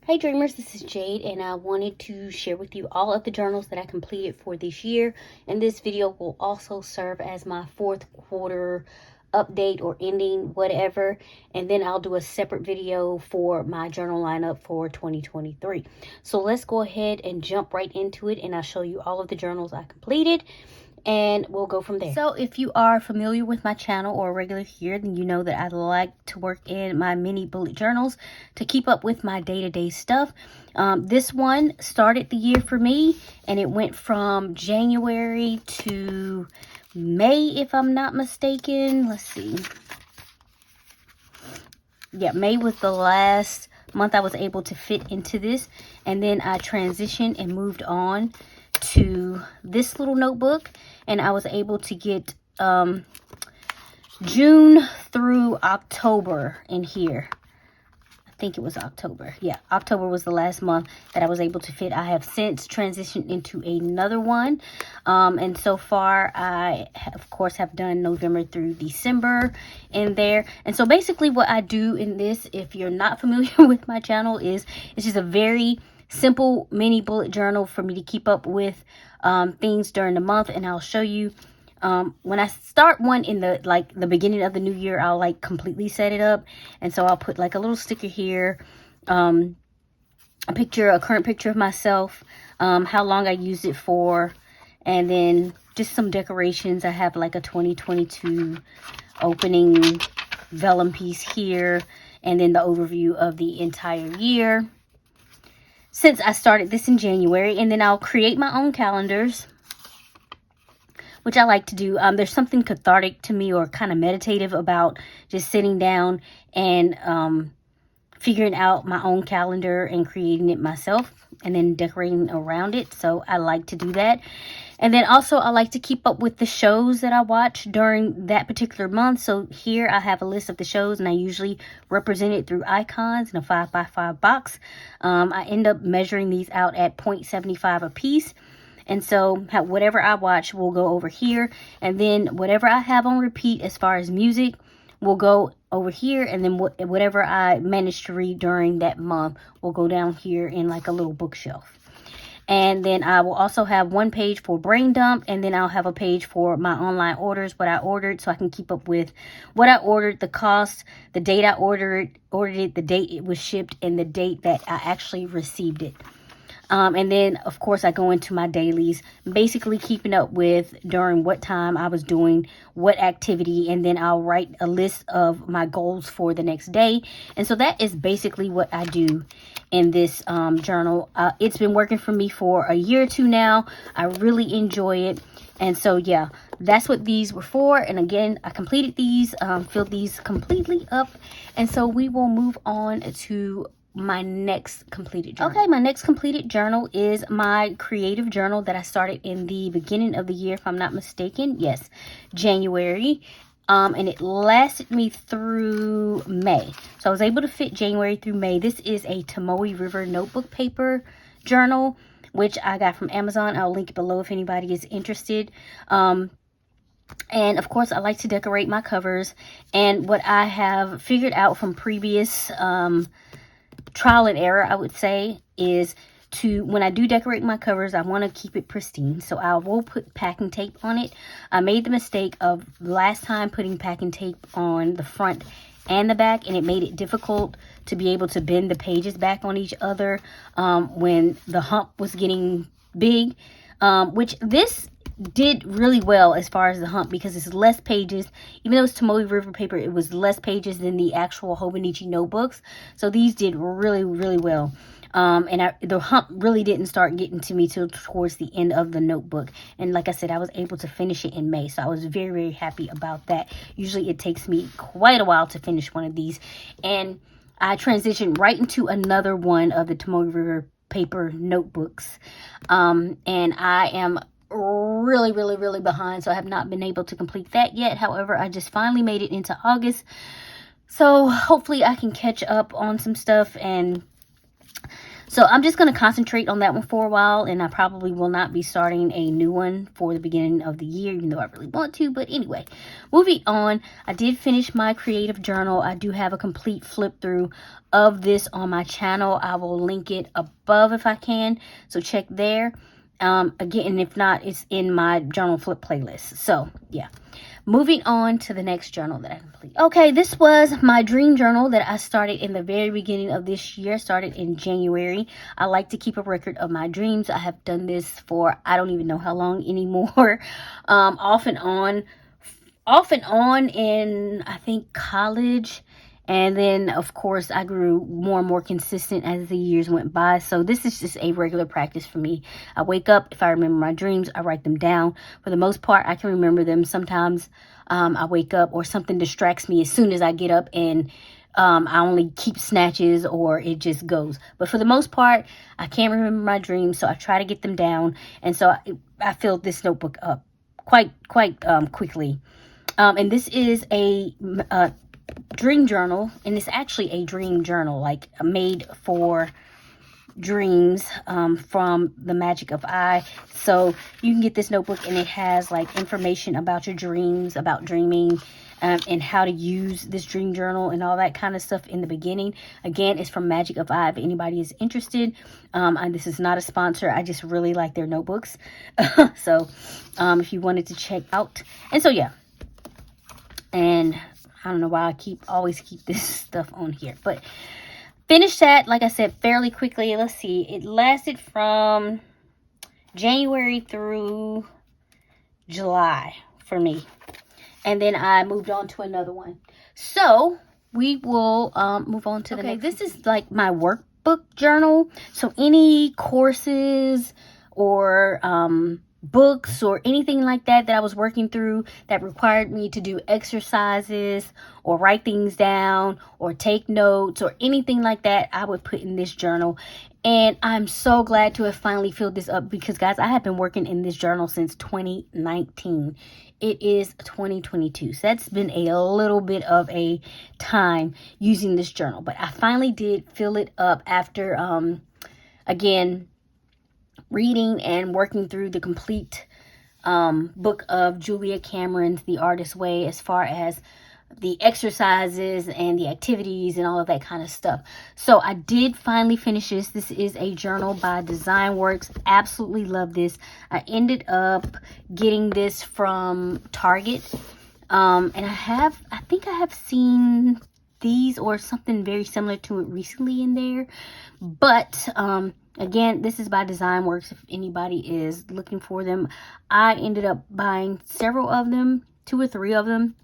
Hey Dreamers, this is Jade, and I wanted to share with you all of the journals that I completed for this year. And this video will also serve as my fourth quarter update or ending, whatever. And then I'll do a separate video for my journal lineup for 2023. So let's go ahead and jump right into it, and I'll show you all of the journals I completed, and we'll go from there. So if you are familiar with my channel or a regular here, then you know that I like to work in my mini bullet journals to keep up with my day-to-day stuff. This one started the year for me, and it went from January to May, if I'm not mistaken. Let's see. Yeah, May was the last month I was able to fit into this, and then I transitioned and moved on to this little notebook, and I was able to get June through October in here. I think it was October. Yeah, October was the last month that I was able to fit. I have since transitioned into another one, and so far I of course have done November through December in there. And so basically what I do in this, if you're not familiar with my channel, is it's just a very simple mini bullet journal for me to keep up with things during the month. And I'll show you when I start one in the beginning of the new year, I'll completely set it up. And so I'll put a little sticker here, a current picture of myself, how long I used it for, and then just some decorations. I have a 2022 opening vellum piece here, and then the overview of the entire year since I started this in January. And then I'll create my own calendars, which I like to do. There's something cathartic to me, or kind of meditative, about just sitting down and figuring out my own calendar and creating it myself, and then decorating around it. So I like to do that. And then also I like to keep up with the shows that I watch during that particular month. So here I have a list of the shows, and I usually represent it through icons in a 5x5 box. I end up measuring these out at 0.75 a piece. And so whatever I watch will go over here. And then whatever I have on repeat as far as music will go over here. And then whatever I managed to read during that month will go down here in a little bookshelf. And then I will also have one page for brain dump, and then I'll have a page for my online orders, what I ordered, so I can keep up with what I ordered, the cost, the date I ordered it, the date it was shipped, and the date that I actually received it. And then, of course, I go into my dailies, basically keeping up with during what time I was doing what activity, and then I'll write a list of my goals for the next day. And so that is basically what I do in this journal. It's been working for me for a year or two now. I really enjoy it. And so, yeah, that's what these were for. And again, I completed these, filled these completely up. And so we will move on to my next completed journal. Okay, my next completed journal is my creative journal that I started in the beginning of the year, if I'm not mistaken. Yes, January. And it lasted me through May. So I was able to fit January through May. This is a Tomoe River notebook paper journal, which I got from Amazon. I'll link it below if anybody is interested. And of course, I like to decorate my covers. And what I have figured out from previous trial and error, I would say, is when I do decorate my covers, I want to keep it pristine. So I will put packing tape on it. I made the mistake of last time putting packing tape on the front and the back, and it made it difficult to be able to bend the pages back on each other when the hump was getting big, which this did really well as far as the hump, because it's less pages. Even though it's Tomoe River paper, it was less pages than the actual Hobonichi notebooks. So these did really, really well. And the hump really didn't start getting to me till towards the end of the notebook. And like I said, I was able to finish it in May. So I was very, very happy about that. Usually it takes me quite a while to finish one of these. And I transitioned right into another one of the Tomoe River paper notebooks. And I am really behind, so I have not been able to complete that yet. However, I just finally made it into August, so hopefully I can catch up on some stuff. And So I'm just going to concentrate on that one for a while, and I probably will not be starting a new one for the beginning of the year, even though I really want to. But anyway, moving on, I did finish my creative journal. I do have a complete flip through of this on my channel. I will link it above if I can, so check there. Again, if not, it's in my journal flip playlist. So yeah, moving on to the next journal that I complete. Okay, this was my dream journal that I started in the very beginning of this year. Started in January. I like to keep a record of my dreams. I have done this for I don't even know how long anymore. Off and on in I think college. And then, of course, I grew more and more consistent as the years went by. So this is just a regular practice for me. I wake up. If I remember my dreams, I write them down. For the most part, I can remember them. Sometimes I wake up or something distracts me as soon as I get up, and I only keep snatches or it just goes. But for the most part, I can't remember my dreams, so I try to get them down. And so I filled this notebook up quite quickly. And this is a dream journal, and it's actually a dream journal, like made for dreams, from the Magic of I. So you can get this notebook, and it has like information about your dreams, about dreaming, and how to use this dream journal and all that kind of stuff in the beginning. Again, it's from Magic of I if anybody is interested. And this is not a sponsor. I just really like their notebooks. So if you wanted to check out. And so yeah, and I don't know why I always keep this stuff on here, but finished that, like I said, fairly quickly. Let's see. It lasted from January through July for me. And then I moved on to another one. So we will move on to the next. This is like my workbook journal. So any courses or books or anything like that I was working through that required me to do exercises or write things down or take notes or anything like that, I would put in this journal. And I'm so glad to have finally filled this up, because guys, I have been working in this journal since 2019. It is 2022, so that's been a little bit of a time using this journal, but I finally did fill it up after again reading and working through the complete book of Julia Cameron's The Artist's Way, as far as the exercises and the activities and all of that kind of stuff. So I did finally finish this. This is a journal by Design Works. Absolutely love this. I ended up getting this from Target. And I think I have seen these or something very similar to it recently in there. But again, this is by Design Works if anybody is looking for them. I ended up buying several of them, 2 or 3 of them.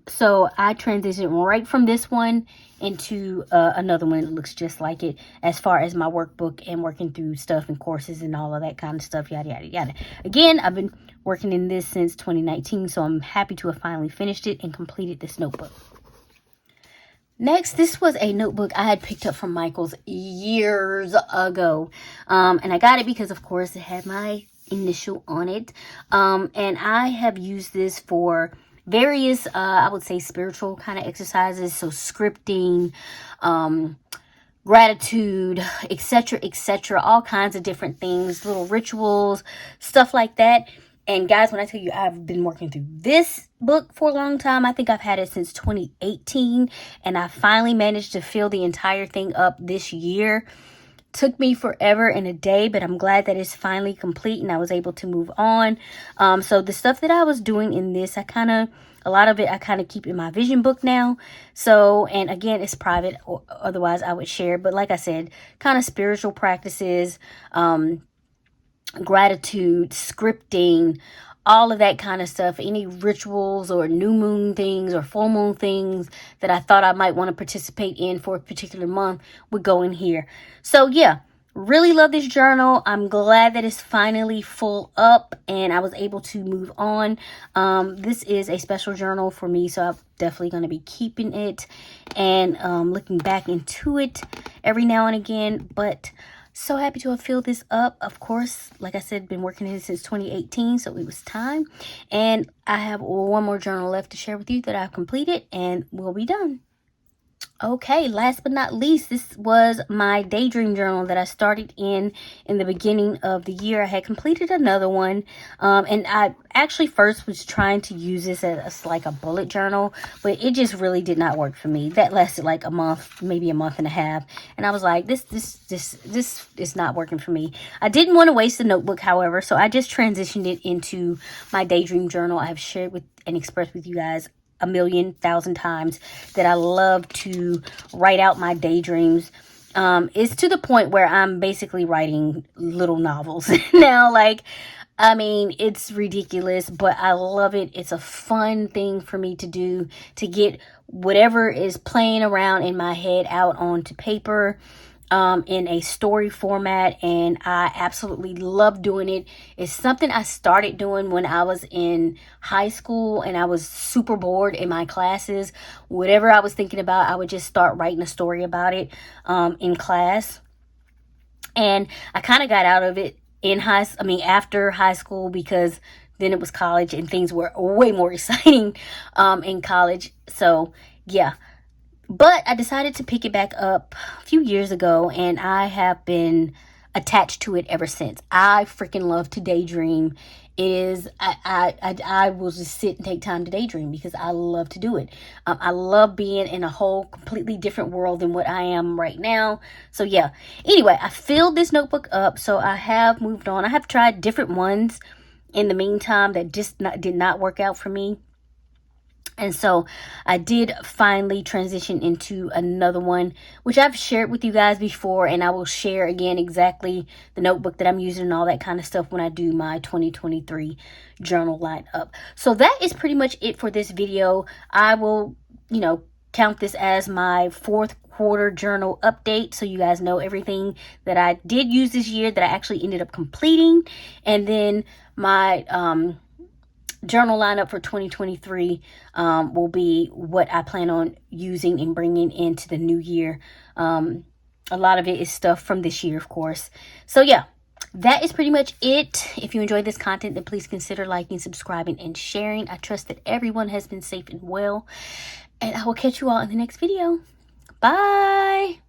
So I transitioned right from this one into another one that looks just like it, as far as my workbook and working through stuff and courses and all of that kind of stuff, yada yada yada. Again, I've been working in this since 2019, so I'm happy to have finally finished it and completed this notebook. Next, this was a notebook I had picked up from Michael's years ago. And I got it because, of course, it had my initial on it. And I have used this for various, I would say, spiritual kind of exercises. So scripting, gratitude, etc., all kinds of different things, little rituals, stuff like that. And guys, when I tell you I've been working through this book for a long time, I think I've had it since 2018, and I finally managed to fill the entire thing up this year. Took me forever and a day, but I'm glad that it's finally complete and I was able to move on. So the stuff that I was doing in this, a lot of it I kind of keep in my vision book now. So, and again, it's private, or otherwise I would share. But like I said, kind of spiritual practices, gratitude, scripting, all of that kind of stuff. Any rituals or new moon things or full moon things that I thought I might want to participate in for a particular month would go in here. So yeah, really love this journal. I'm glad that it's finally full up and I was able to move on. This is a special journal for me, so I'm definitely going to be keeping it and looking back into it every now and again. But so happy to have filled this up. Of course, like I said, been working in it since 2018, so it was time. And I have one more journal left to share with you that I've completed, and we'll be done. Okay, last but not least, this was my daydream journal that I started in the beginning of the year. I had completed another one, and I actually first was trying to use this as like a bullet journal, but it just really did not work for me. That lasted like a month, maybe a month and a half, and I was like, this is not working for me. I didn't want to waste the notebook, however, so I just transitioned it into my daydream journal. I have shared with and expressed with you guys a million thousand times that I love to write out my daydreams. It's to the point where I'm basically writing little novels now. Like, I mean, it's ridiculous, but I love it. It's a fun thing for me to do, to get whatever is playing around in my head out onto paper, in a story format, and I absolutely love doing it. It's something I started doing when I was in high school and I was super bored in my classes. Whatever I was thinking about, I would just start writing a story about it in class. And I kind of got out of it after high school, because then it was college and things were way more exciting in college. So yeah, but I decided to pick it back up a few years ago, and I have been attached to it ever since. I freaking love to daydream. I will just sit and take time to daydream because I love to do it. I love being in a whole completely different world than what I am right now. So yeah. Anyway, I filled this notebook up, so I have moved on. I have tried different ones in the meantime that did not work out for me. And so I did finally transition into another one, which I've shared with you guys before, and I will share again exactly the notebook that I'm using and all that kind of stuff when I do my 2023 journal lineup. So that is pretty much it for this video. I will, count this as my fourth quarter journal update, so you guys know everything that I did use this year that I actually ended up completing. And then my journal lineup for 2023 will be what I plan on using and bringing into the new year. A lot of it is stuff from this year, of course. So yeah, that is pretty much it. If you enjoyed this content, then please consider liking, subscribing, and sharing. I trust that everyone has been safe and well, and I will catch you all in the next video. Bye.